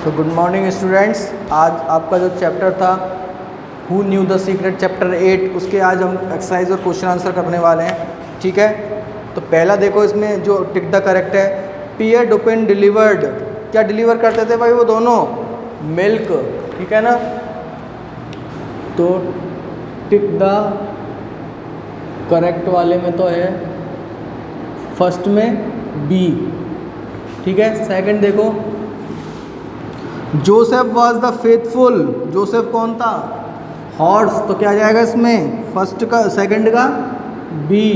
So good morning students. आज आपका जो चैप्टर था who knew the secret chapter 8, उसके आज हम एक्सरसाइज और क्वेश्चन आंसर करने वाले हैं। ठीक है, तो पहला देखो इसमें जो टिक द करेक्ट है, पियर डुपिन डिलीवर्ड। क्या डिलीवर करते थे भाई वो दोनों? मिल्क। ठीक है ना, तो टिक द करेक्ट वाले में तो है फर्स्ट में बी। ठीक है, सेकंड देखो, Joseph was the faithful. Joseph कौन था? हॉर्स। तो क्या जाएगा इसमें? फर्स्ट का, सेकंड का बी।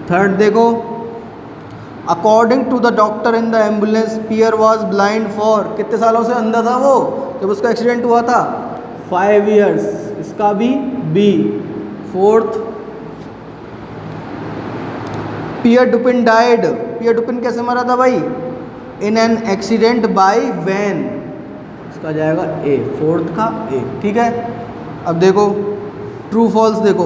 थर्ड देखो, according to the doctor in the ambulance Pierre was blind for. कितने सालों से अंधा था वो जब उसका एक्सीडेंट हुआ था? 5 years। इसका भी B. Fourth, Pierre Dupin died. Pierre Dupin कैसे मरा था भाई? In an accident by van. इसका जाएगा ए, फोर्थ का ए। ठीक है, अब देखो ट्रू फॉल्स देखो।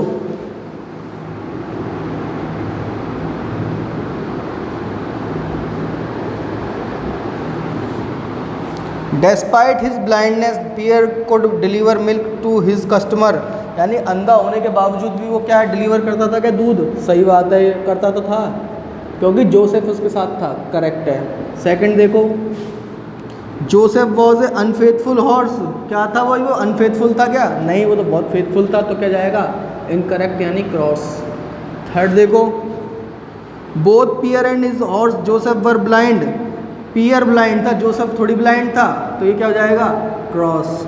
Despite his blindness Pierre could deliver milk to his customer. यानी अंधा होने के बावजूद भी वो क्या डिलीवर करता था? क्या दूध? सही बात है, ये करता तो था क्योंकि जोसेफ उसके साथ था। करेक्ट है। सेकंड देखो, Joseph was A unfaithful horse. क्या था वो अनफेथफुल था क्या? नहीं, वो तो बहुत फेथफुल था। तो क्या जाएगा? इनकरेक्ट, यानी क्रॉस। थर्ड देखो, both Pierre and his horse Joseph were blind. Pierre blind था, जोसेफ थोड़ी ब्लाइंड था, तो ये क्या हो जाएगा? क्रॉस।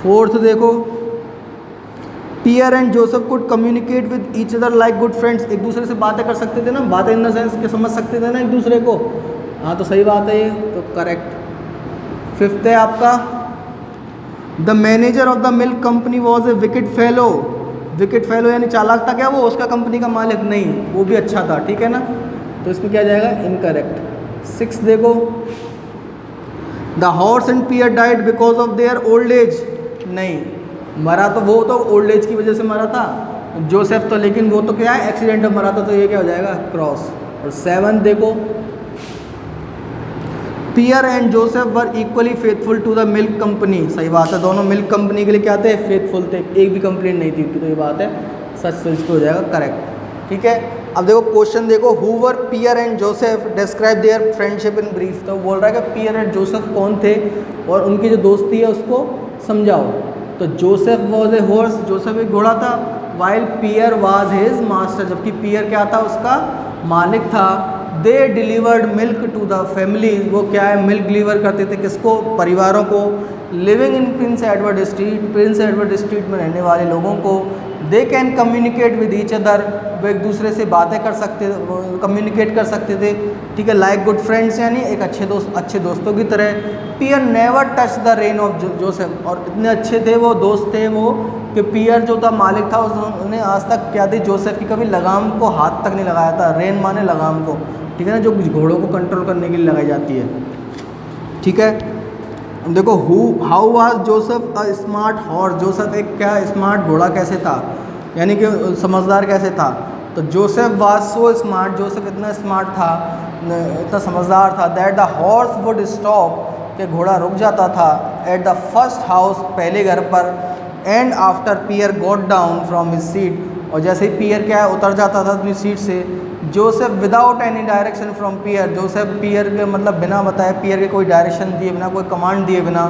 फोर्थ देखो, Pierre and Joseph could communicate with each other like good friends. एक दूसरे से बातें कर सकते थे ना, बातें इन द सेंस के समझ सकते थे ना एक दूसरे को। हाँ, तो सही बात है ये, तो करेक्ट। फिफ्थ है आपका, the manager of the milk company was a wicket fellow. Wicket fellow यानी चालाक था क्या वो? उसका कंपनी का मालिक नहीं, वो भी अच्छा था। ठीक है ना, तो इसमें क्या जाएगा? इनकरेक्ट। सिक्स देखो, the horse and Pierre died because of their old age. नहीं, मरा तो वो तो ओल्ड एज की वजह से मरा था जोसेफ तो, लेकिन वो तो क्या है, एक्सीडेंट में मरा था। तो ये क्या हो जाएगा? क्रॉस। और सेवन देखो, Pierre and Joseph were equally faithful to the milk company. सही बात है, दोनों मिल्क कंपनी के लिए क्या थे? फेथफुल थे, एक भी कंप्लेंट नहीं थी। तो ये बात है सच, तो इसको हो जाएगा करेक्ट। ठीक है, अब देखो क्वेश्चन देखो, who were Pierre and Joseph, describe their friendship in brief. तो बोल रहा है कि पियर एंड जोसेफ कौन थे और उनकी जो दोस्ती है उसको समझाओ। तो Joseph was a horse, Joseph एक घोड़ा था, while Pierre was his master, जबकि पियर क्या था? उसका मालिक था। They delivered milk to the family, वो क्या है? मिल्क डिलीवर करते थे किसको? परिवारों को। Living in Prince Edward street, Prince Edward street में रहने वाले लोगों को। They can communicate with each other, वो एक दूसरे से बातें कर सकते, कम्युनिकेट कर सकते थे। ठीक है, लाइक गुड फ्रेंड्स, यानी एक अच्छे दोस्तों की तरह। Pierre never touch the rein of Joseph, और इतने अच्छे थे वो, दोस्त थे वो, कि पियर जो था मालिक था उसने आज तक क्या थी? जोसेफ की कभी लगाम को हाथ तक नहीं लगाया था। रेन माने लगाम को, ठीक है ना, जो घोड़ों को कंट्रोल करने के लिए लगाई जाती है। ठीक है, अब देखो, how was Joseph a smart horse. Joseph एक क्या स्मार्ट घोड़ा कैसे था, यानी कि समझदार कैसे था? तो Joseph was so smart, Joseph इतना स्मार्ट था, इतना समझदार था, that the horse would stop, कि घोड़ा रुक जाता था, एट द फर्स्ट हाउस, पहले घर पर, and after Pierre got down from his seat, और जैसे ही पियर क्या है उतर जाता था अपनी सीट से, Joseph without any direction from Pierre, Joseph Pierre के मतलब बिना बताए, पियर के कोई डायरेक्शन दिए बिना, कोई कमांड दिए बिना,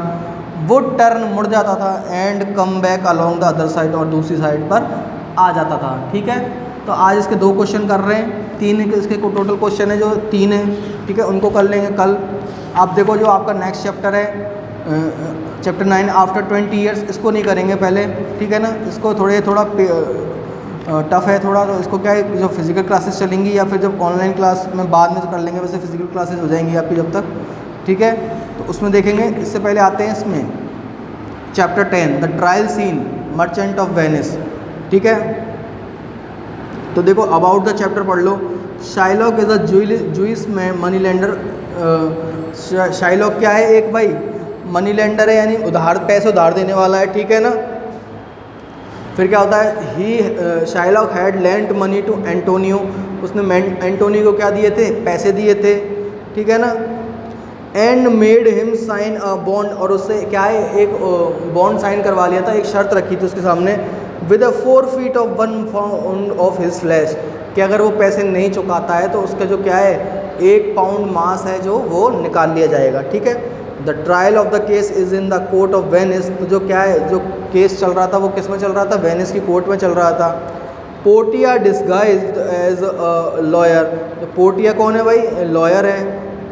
वुड टर्न, मुड़ जाता था, and come back along the other side, और दूसरी साइड पर आ जाता था। ठीक है, तो आज इसके 2 क्वेश्चन कर रहे हैं, 3 इसके टोटल क्वेश्चन है जो 3 है। ठीक है, उनको कर लेंगे कल। आप देखो जो आपका नेक्स्ट चैप्टर है चैप्टर 9 आफ्टर 20 ईयर्स, इसको नहीं करेंगे पहले। ठीक है ना, इसको थोड़ा टफ है थोड़ा, तो इसको क्या है, जो फिजिकल क्लासेस चलेंगी या फिर जब ऑनलाइन क्लास में बाद में तो कर लेंगे, वैसे फिजिकल क्लासेस हो जाएंगी आपकी जब तक। ठीक है, तो उसमें देखेंगे। इससे पहले आते हैं इसमें chapter 10 the trial scene, merchant of Venice. ठीक है, तो देखो अबाउट द चैप्टर पढ़ लो। Shylock is a Jewish man money lender. Shylock क्या है? एक भाई मनी लेंडर है, यानी पैसे उधार देने वाला है। ठीक है ना, फिर क्या होता है? He Shylock had lent money to Antonio, उसने एंटोनियो को क्या दिए थे? पैसे दिए थे। ठीक है ना, and made him sign a bond, और उससे क्या है एक बॉन्ड साइन करवा लिया था, एक शर्त रखी थी उसके सामने, with a 4 feet of 1 pound of his flash, कि अगर वो पैसे नहीं चुकाता है तो उसका जो क्या है 1 पाउंड मांस है जो वो निकाल लिया जाएगा, ठीक है। The trial of the case is in the court of Venice, तो जो क्या है जो केस चल रहा था वो किस में चल रहा था, वेनिस की कोर्ट में चल रहा था। Portia disguised as a lawyer, तो पोर्टिया कौन है भाई, लॉयर है।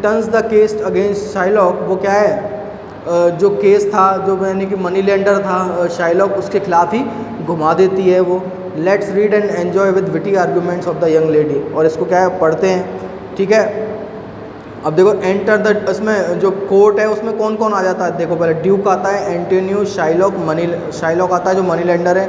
Turns the case against Shylock, वो क्या है जो केस था जो यानी कि मनी लेंडर था शाइलॉक, उसके खिलाफ ही घुमा देती है वो। Let's read and enjoy with witty arguments of the young lady, और इसको क्या है पढ़ते हैं, ठीक है। अब देखो एंटर द, इसमें जो कोर्ट है उसमें कौन कौन आ जाता है, देखो पहले ड्यूक आता है, एंटोनियो, शाइलॉक आता है जो मनी लेंडर है,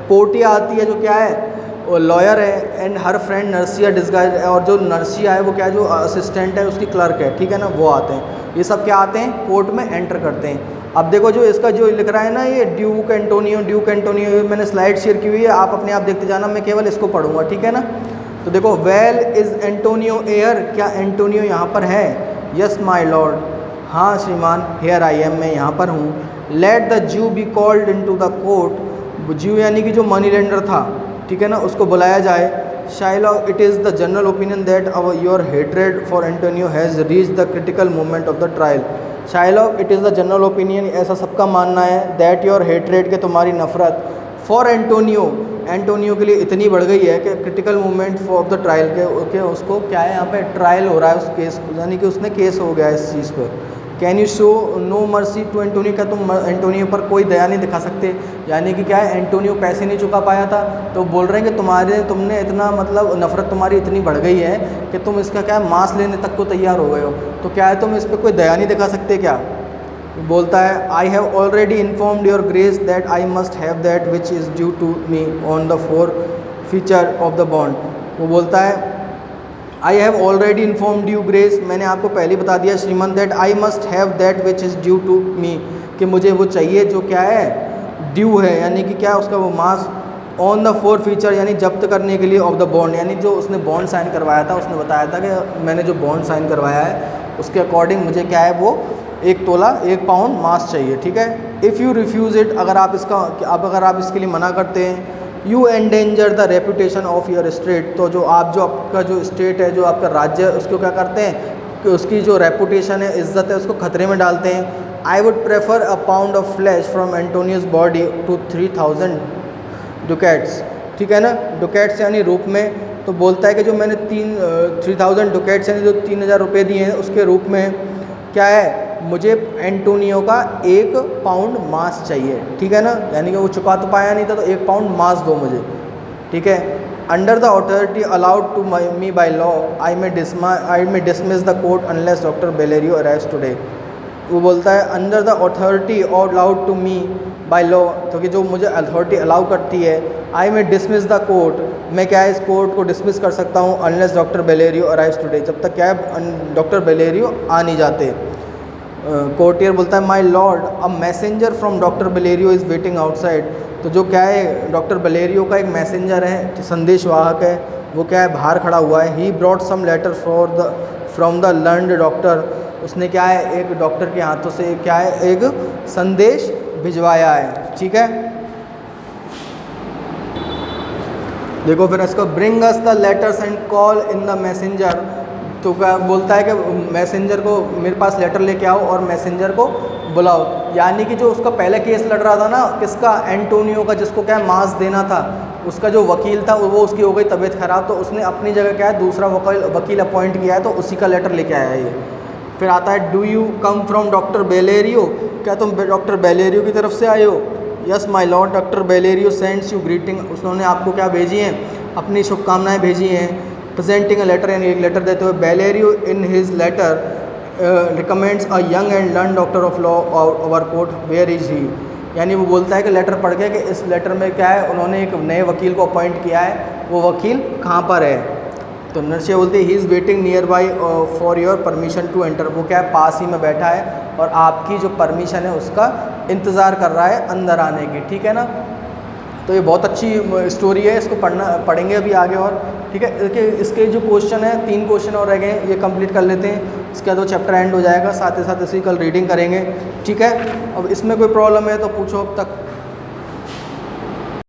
पोर्टिया आती है जो क्या है वो लॉयर है, एंड हर फ्रेंड नर्सिया डिस्गाइज, और जो नर्सिया है वो क्या है जो असिस्टेंट है उसकी क्लर्क है, ठीक है ना, वो आते हैं। ये सब क्या आते हैं कोर्ट में एंटर करते हैं। अब देखो जो इसका जो लिख रहा है ना ये ड्यूक एंटोनियो, ये मैंने स्लाइड शेयर की हुई है, आप अपने आप देखते जाना, मैं केवल इसको पढ़ूंगा, ठीक है ना। तो देखो वेल इज़ एंटोनियो एयर, क्या एंटोनियो यहाँ पर है, यस माई लॉर्ड, हाँ श्रीमान, हेयर आई एम, मैं यहाँ पर हूँ। Let the Jew be called into the court, Jew यानी कि जो मनी लेंडर था, ठीक है ना, उसको बुलाया जाए। Shylock, it is the general opinion that your hatred for Antonio has reach the critical moment of the trial. Shylock, it is the general opinion, ऐसा सबका मानना है, दैट योर हेट्रेड के तुम्हारी नफरत फॉर एंटोनियो के लिए इतनी बढ़ गई है कि critical moment of the trial के उसको क्या है यहाँ पे ट्रायल हो रहा है उस केस, यानी कि उसने केस हो गया है इस चीज़ पर। Can you show no mercy to Antonio, क्या तुम एंटोनियो पर कोई दया नहीं दिखा सकते, यानी कि क्या है एंटोनियो पैसे नहीं चुका पाया था, तो बोल रहे हैं कि तुमने इतना मतलब नफरत तुम्हारी इतनी बढ़ गई है कि तुम इसका क्या है मांस लेने तक को तैयार हो गए हो, तो क्या है तुम इस पर कोई दया नहीं दिखा सकते क्या। बोलता है I have already informed your grace that I must have that which is due to me on the 4 feature of the bond. वो बोलता है I have already informed you grace, मैंने आपको पहले बता दिया श्रीमान, that I must have that which is due to me, कि मुझे वो चाहिए जो क्या है ड्यू है, यानी कि क्या उसका वो मास, ऑन द 4 फीचर यानी जब्त करने के लिए ऑफ द बॉन्ड, यानी जो उसने बॉन्ड साइन करवाया था, उसने बताया था कि मैंने जो बॉन्ड साइन करवाया है उसके अकॉर्डिंग मुझे क्या है वो 1 तोला 1 पाउंड मास चाहिए, ठीक है। इफ़ यू रिफ्यूज़ इट, अगर आप इसके लिए मना करते हैं, you endanger the reputation of your state, तो जो आपका जो स्टेट है, जो आपका राज्य है, उसको क्या करते हैं कि उसकी जो रेपुटेशन है, इज़्ज़त है, उसको खतरे में डालते हैं। I would prefer a pound of flesh from Antonio's body to 3000 ducats, ठीक है ना, डुकेट्स यानी रूप में। तो बोलता है कि जो मैंने 3000 डुकेट्स यानी जो 3000 रुपये दिए हैं उसके रूप में क्या है मुझे एंटोनियो का 1 पाउंड मांस चाहिए, ठीक है ना, यानी कि वो चुका तो पाया नहीं था, तो 1 पाउंड मांस दो मुझे, ठीक है। Under the authority allowed to me by law I may dismiss the court unless doctor Bellario arrives today. वो बोलता है under the authority allowed to me by law, तो कि जो मुझे अथॉरिटी अलाउ करती है, I may dismiss the court, मैं क्या है इस कोर्ट को डिसमिस कर सकता हूँ, unless doctor Bellario arrives today, जब तक क्या है डॉक्टर बेलेरियो आ नहीं जाते। कोर्टियर बोलता है my lord a messenger from doctor Bellario is waiting outside, तो जो क्या है डॉक्टर बेलेरियो का एक मैसेंजर है, संदेशवाहक है, वो क्या है बाहर खड़ा हुआ है। He brought some letter from the learned doctor, उसने क्या है एक डॉक्टर के हाथों से क्या है एक संदेश भिजवाया है, ठीक है। देखो फिर इसको bring us the letters and call in the messenger, तो क्या बोलता है कि मैसेंजर को मेरे पास लेटर लेके आओ और मैसेंजर को बुलाओ, यानी कि जो उसका पहले केस लड़ रहा था ना किसका, एंटोनियो का, जिसको क्या मांस देना था, उसका जो वकील था वो उसकी हो गई तबीयत ख़राब, तो उसने अपनी जगह क्या है दूसरा वकील अपॉइंट किया है, तो उसी का लेटर लेके आया है ये। फिर आता है do you come from doctor Bellario, क्या तुम डॉक्टर बेलेरियो की तरफ से आए हो। Yes my lord doctor Bellario sends you greeting, उन्होंने आपको क्या भेजी हैं अपनी शुभकामनाएँ भेजी हैं। प्रेजेंटिंग अ लेटर, यानी एक लेटर देते हुए, Bellario in his letter recommends a young and learn doctor of law our court, where is he, यानी वो बोलता है कि लेटर पढ़ के कि इस लेटर में क्या है उन्होंने एक नए वकील को अपॉइंट किया है, वो वकील कहाँ पर है। तो नर्सिया बोलती है he is waiting nearby for your permission to enter, वो क्या है पास ही में बैठा है और आपकी जो परमिशन है उसका इंतज़ार कर रहा है अंदर आने की, ठीक है ना। तो ये बहुत अच्छी स्टोरी है, इसको पढ़ेंगे अभी आगे और ठीक है। देखिए इसके जो क्वेश्चन है 3 क्वेश्चन और रह गए हैं, ये कंप्लीट कर लेते हैं, इसके बाद वो चैप्टर एंड हो जाएगा, साथ ही साथ इसकी कल रीडिंग करेंगे, ठीक है। अब इसमें कोई प्रॉब्लम है तो पूछो अब तक।